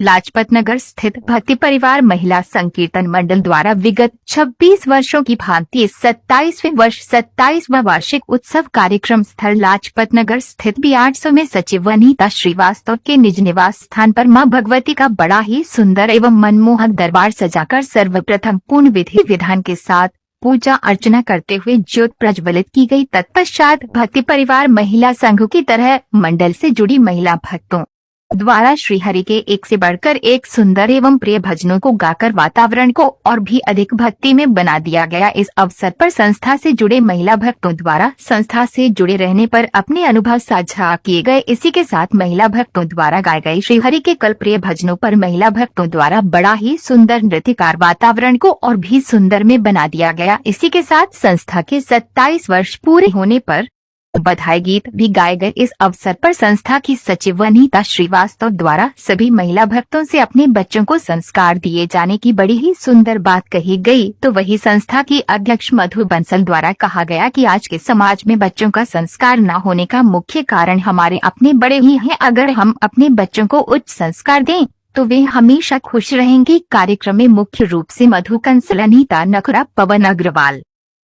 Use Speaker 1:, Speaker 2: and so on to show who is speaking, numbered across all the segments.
Speaker 1: लाजपत नगर स्थित भक्ति परिवार महिला संकीर्तन मंडल द्वारा विगत 26 वर्षों की भांति 27वां वार्षिक उत्सव कार्यक्रम स्थल लाजपत नगर स्थित B800 में सचिव वनीता श्रीवास्तव के निज निवास स्थान पर मां भगवती का बड़ा ही सुंदर एवं मनमोहक दरबार सजाकर सर्वप्रथम पूर्ण विधि विधान के साथ पूजा अर्चना करते हुए ज्योत प्रज्वलित की गई। तत्पश्चात भक्ति परिवार महिला संघ की तरह मंडल से जुड़ी महिला भक्तों द्वारा श्रीहरि के एक से बढ़कर एक सुंदर एवं प्रिय भजनों को गाकर वातावरण को और भी अधिक भक्ति में बना दिया गया। इस अवसर पर संस्था से जुड़े महिला भक्तों द्वारा संस्था से जुड़े रहने पर अपने अनुभव साझा किए गए। इसी के साथ महिला भक्तों द्वारा गाए गए श्रीहरि के कल प्रिय भजनों पर महिला भक्तों द्वारा बड़ा ही सुंदर नृत्यकार वातावरण को और भी सुंदर में बना दिया गया। इसी के साथ संस्था के 27 वर्ष पूरे होने पर बधाई गीत भी गाए गए। इस अवसर पर संस्था की सचिव वनीता श्रीवास्तव द्वारा सभी महिला भक्तों से अपने बच्चों को संस्कार दिए जाने की बड़ी ही सुंदर बात कही गई। तो वही संस्था की अध्यक्ष मधु बंसल द्वारा कहा गया कि आज के समाज में बच्चों का संस्कार न होने का मुख्य कारण हमारे अपने बड़े ही हैं। अगर हम अपने बच्चों को उच्च संस्कार दें तो वे हमेशा खुश रहेंगे। कार्यक्रम में मुख्य रूप से मधु कंसल, अनीता नखरा, पवन अग्रवाल,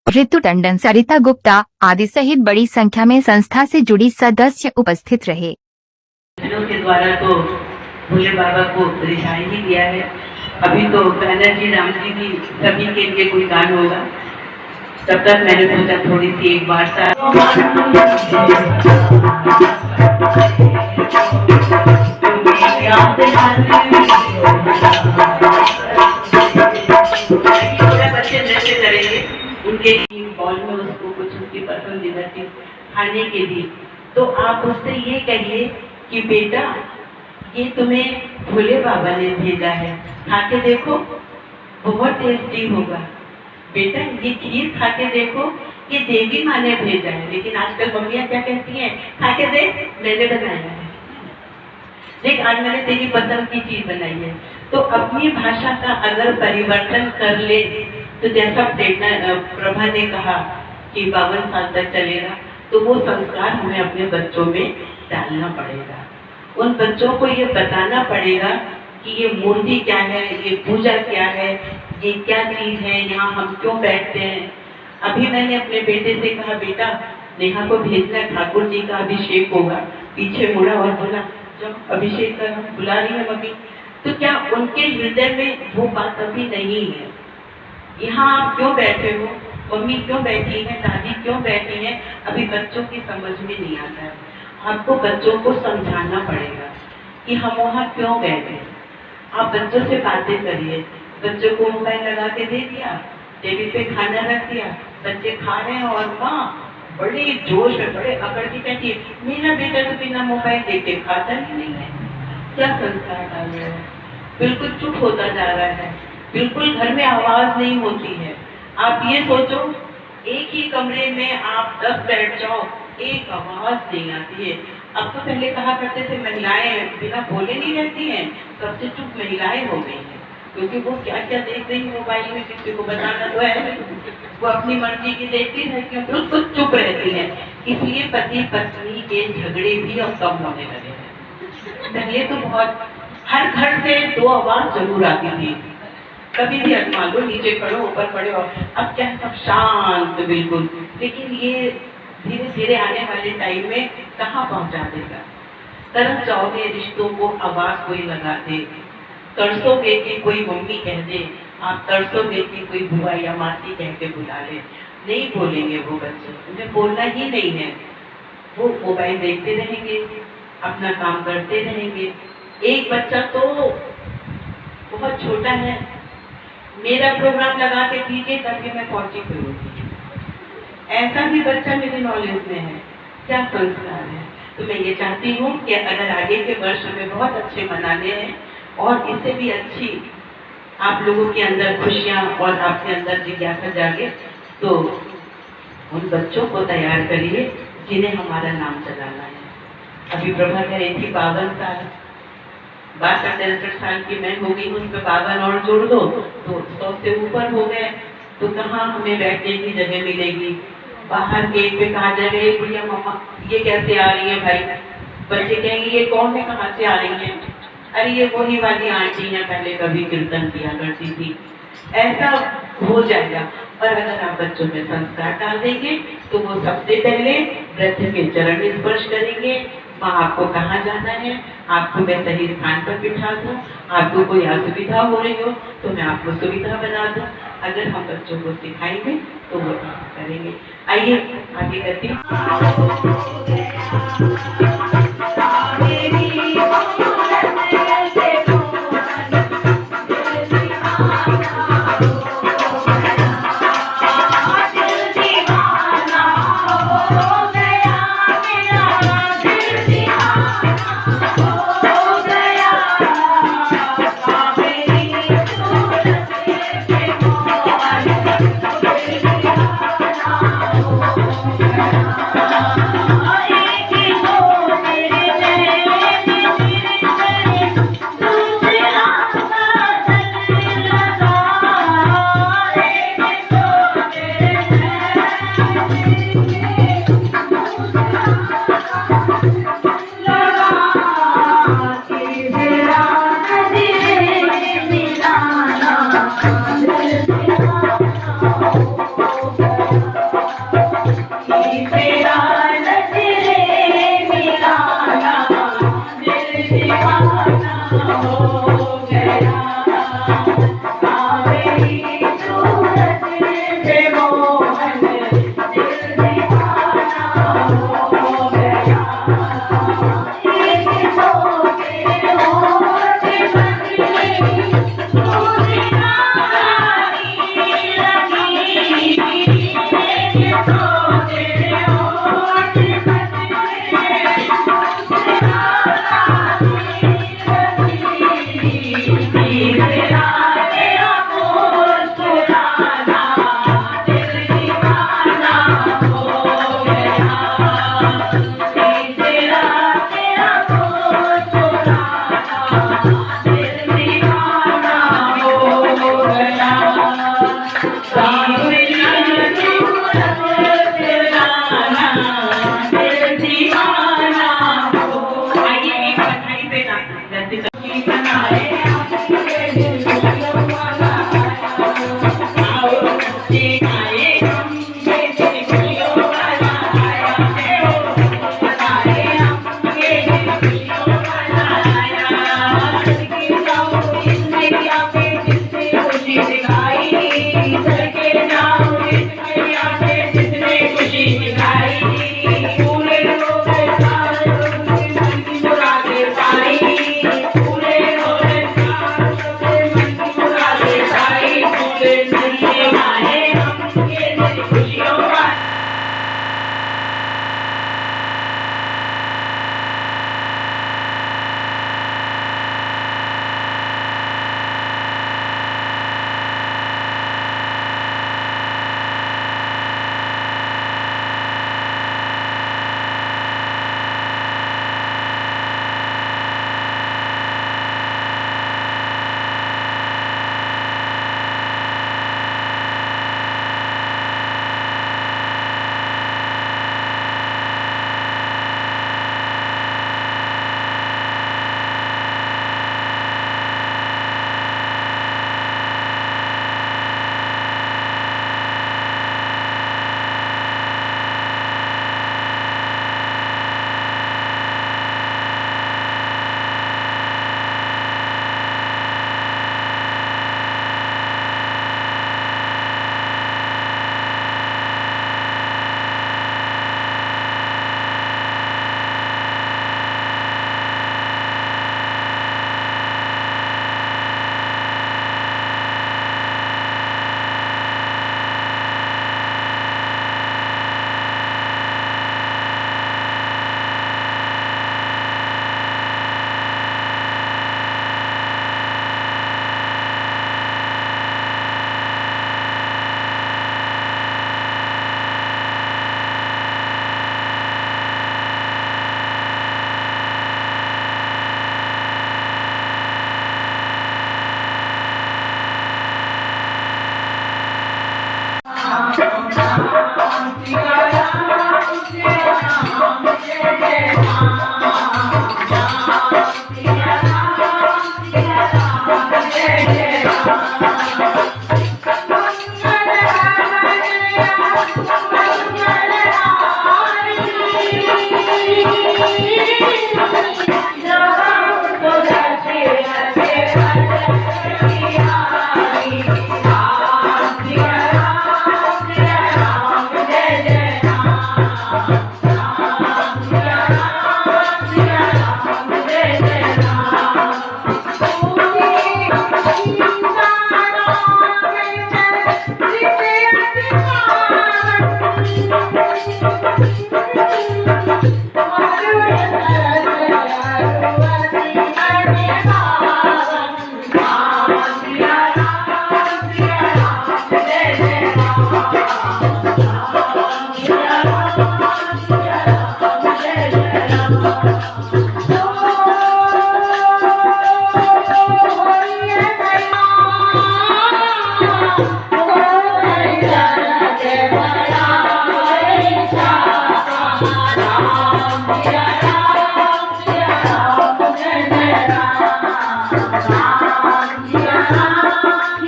Speaker 1: ऋतु टंडन, सरिता गुप्ता आदि सहित बड़ी संख्या में संस्था से जुड़ी सदस्य उपस्थित रहे।
Speaker 2: के द्वारा तो भोले बाबा को रिहाई ही दिया है। अभी तो जी राम जी की सभी के लिए कोई गान होगा, तब तक मैंने सोचा थोड़ी सी एक वार्ता। बच्चे नृत्य करेंगे, उनके बॉल में उसको कुछ उसकी पसंदीदा चीज खाने के लिए, तो आप उससे ये कहिए कि बेटा ये तुम्हें भोले बाबा ने भेजा है, खा के देखो बहुत टेस्टी होगा। बेटा ये खीर खा के देखो, ये देवी माँ ने भेजा है। लेकिन आजकल मम्मियाँ क्या कहती हैं, खा के देख मैंने बनाया है, देख आज मैंने तेरी पसंद की चीज बनाई है। तो अपनी भाषा का अगर परिवर्तन कर ले तो जैसा प्रभा ने कहा कि 52 साल तक चलेगा, तो वो संस्कार हमें अपने बच्चों में डालना पड़ेगा। उन बच्चों को ये बताना पड़ेगा कि ये मूर्ति क्या है, ये पूजा क्या है, ये क्या चीज है, यहाँ हम क्यों बैठते हैं। अभी मैंने अपने बेटे से कहा बेटा नेहा को भेजना, ठाकुर जी का अभिषेक होगा। पीछे मुड़ा और बोला जब अभिषेक कर बुला रही है मम्मी, तो क्या उनके हृदय में वो बात अभी नहीं है। यहाँ आप क्यों बैठे हो, मम्मी क्यों बैठी है, दादी क्यों बैठी है, अभी बच्चों की समझ में नहीं आता है। आपको बच्चों को समझाना पड़ेगा कि हम वहाँ क्यों गए थे। आप बच्चों से बातें करिए। बच्चों को मोबाइल लगा के दे दिया, टेबल पे खाना रख दिया, बच्चे खा रहे हैं और माँ बड़े जोश में बड़े अकड़ की कहती है मेरा बेटा तो बिना मोबाइल देखे खाता ही नहीं है। क्या संस्कार डाल रहे हैं, बिल्कुल चुप होता जा रहा है, बिल्कुल घर में आवाज नहीं होती है। आप ये सोचो एक ही कमरे में आप 10 बैठ जाओ, एक आवाज नहीं आती है। अब तो पहले कहा करते थे महिलाएं बिना बोले नहीं रहती हैं, सबसे चुप महिलाएं हो गई हैं, क्योंकि वो क्या क्या देख रही मोबाइल में किसी को बताना तो है, वो अपनी मर्जी की देखती रहती है, बिल्कुल चुप रहती है। इसलिए पति पत्नी के झगड़े भी अब कम होने लगे हैं। पहले तो बहुत हर घर से 2 आवाज जरूर आती थी, कभी भी अजमा लो, नीचे खड़ो ऊपर खड़े हो। अब क्या सब शांत बिल्कुल। लेकिन ये धीरे धीरे आने वाले टाइम में कहाँ पहुंचा देगा। तरस जाओगे रिश्तों को, आवाज कोई लगा दे, तरसोगे कि कोई मम्मी कह दे, आप तरसोगे कि कोई बुआ या मासी कह के बुला ले। नहीं बोलेंगे वो बच्चे, उन्हें बोलना ही नहीं है। वो मोबाइल देखते रहेंगे, अपना काम करते रहेंगे। एक बच्चा तो बहुत छोटा है, मेरा प्रोग्राम लगा के दीजिए ताकि मैं पहुंची करूँगी, ऐसा भी बच्चा मेरे नॉलेज में है। क्या संस्कार है। तो मैं ये चाहती हूँ कि अगर आगे के वर्ष हमें बहुत अच्छे मनाने हैं और इससे भी अच्छी आप लोगों के अंदर खुशियाँ और आपके अंदर जिज्ञासा जागे, तो उन बच्चों को तैयार करिए जिन्हें हमारा नाम चलाना है। अभी प्रभा कह रही थी 52 साल, बात 63 साल की मैं हो गई, उन पे 52 और जोड़ दो तो 100 से ऊपर हो गए। तो कहाँ हमें बैठने की जगह मिलेगी। बाहर गेट पे कहा जाएगा बुढ़िया मम्मा ये कैसे आ रही है भाई, बच्चे कहेंगे ये कौन है, कहाँ से आ रही है। अरे ये वही वाली आंटियां पहले कभी कीर्तन किया करती थी, ऐसा हो जाएगा। और अगर आप बच्चों में संस्कार डाल देंगे तो वो सबसे पहले वृद्ध के चरण स्पर्श करेंगे। माँ आपको कहाँ जाना है, आपको मैं सही स्थान पर बिठा दूँ, आपको कोई असुविधा हो रही हो तो मैं आपको सुविधा बना दूँ। अगर हम बच्चों को सिखाएंगे तो वो ऐसा करेंगे। आइए आगे करते हैं।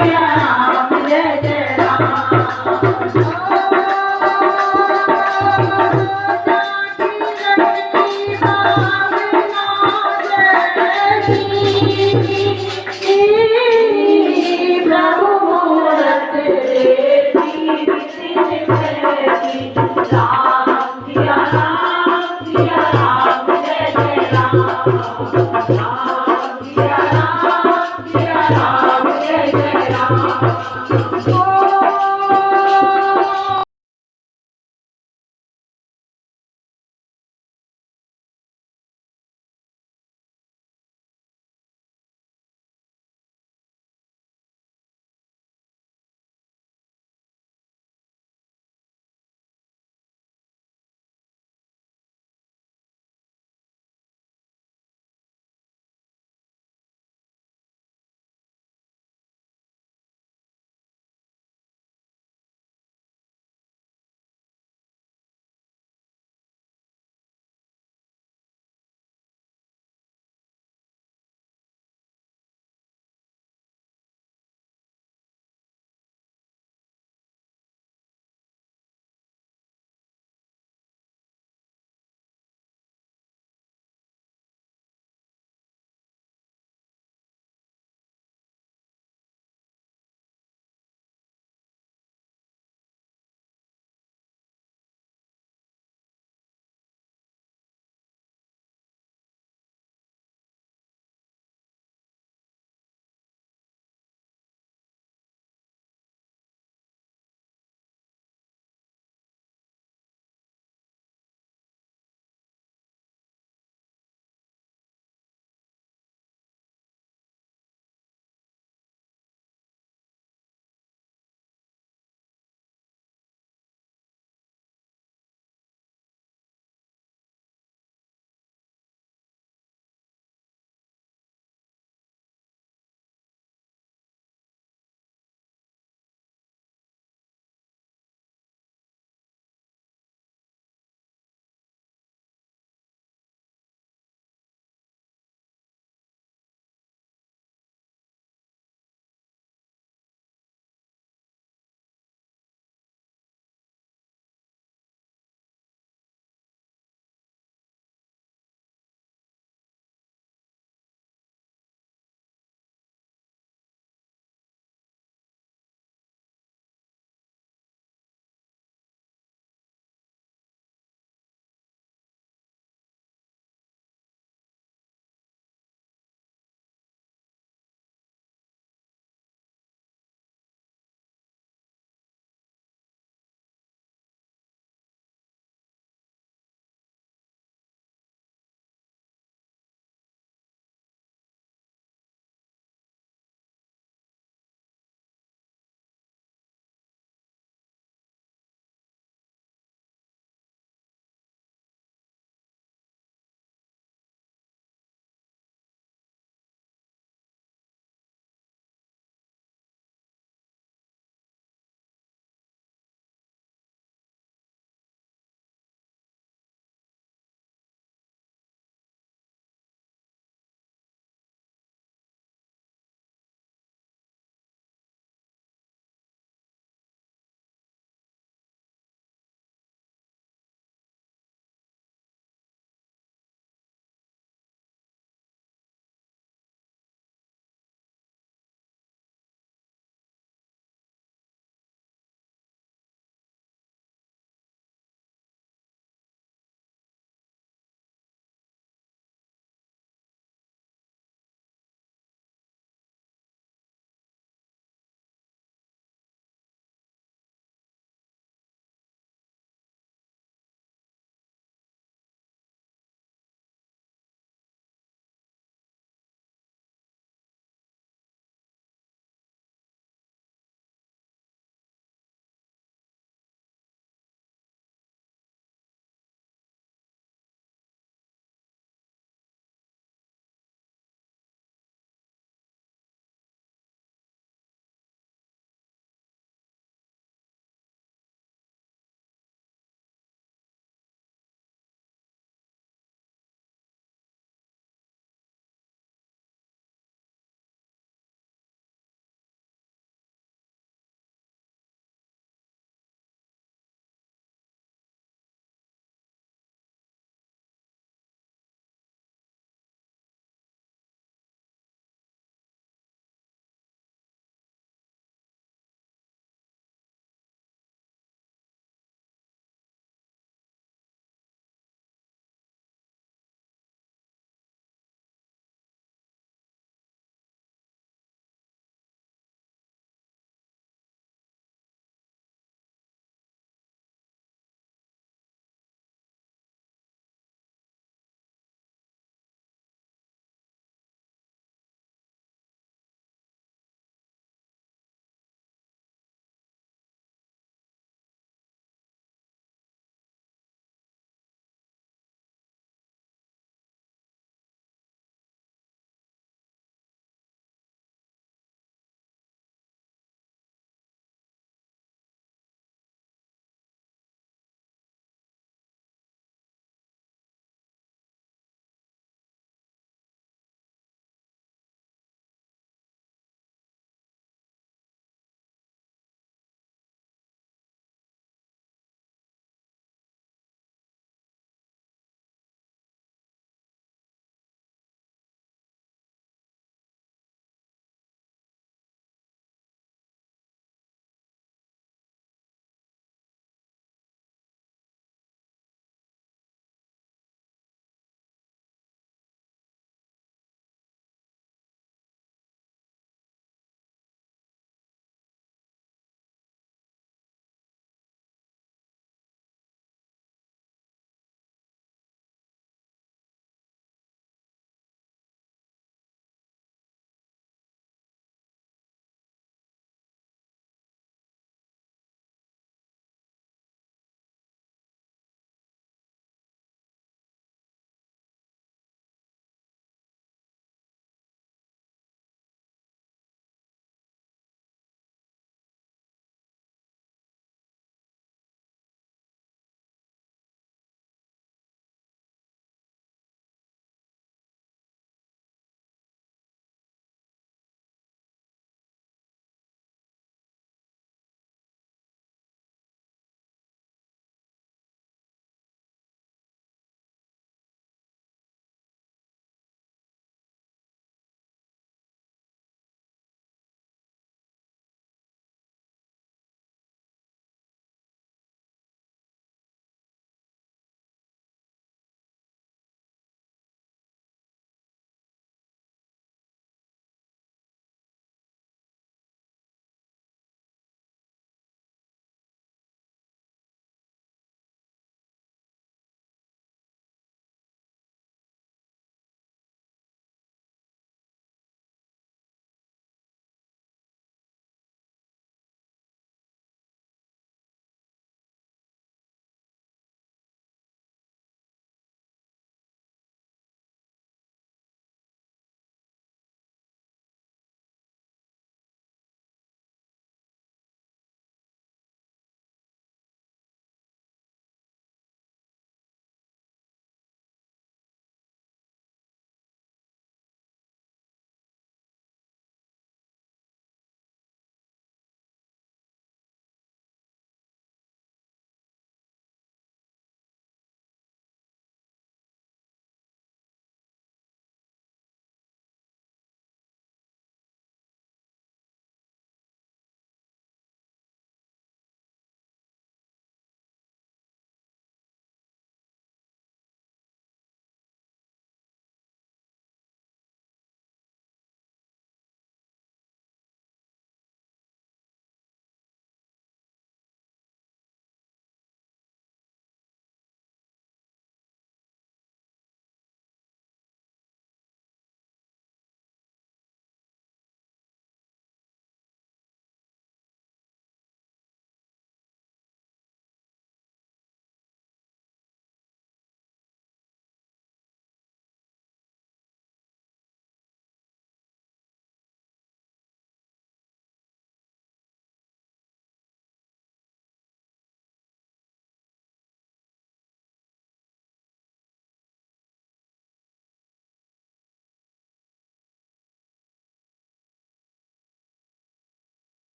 Speaker 2: राम जय जय राम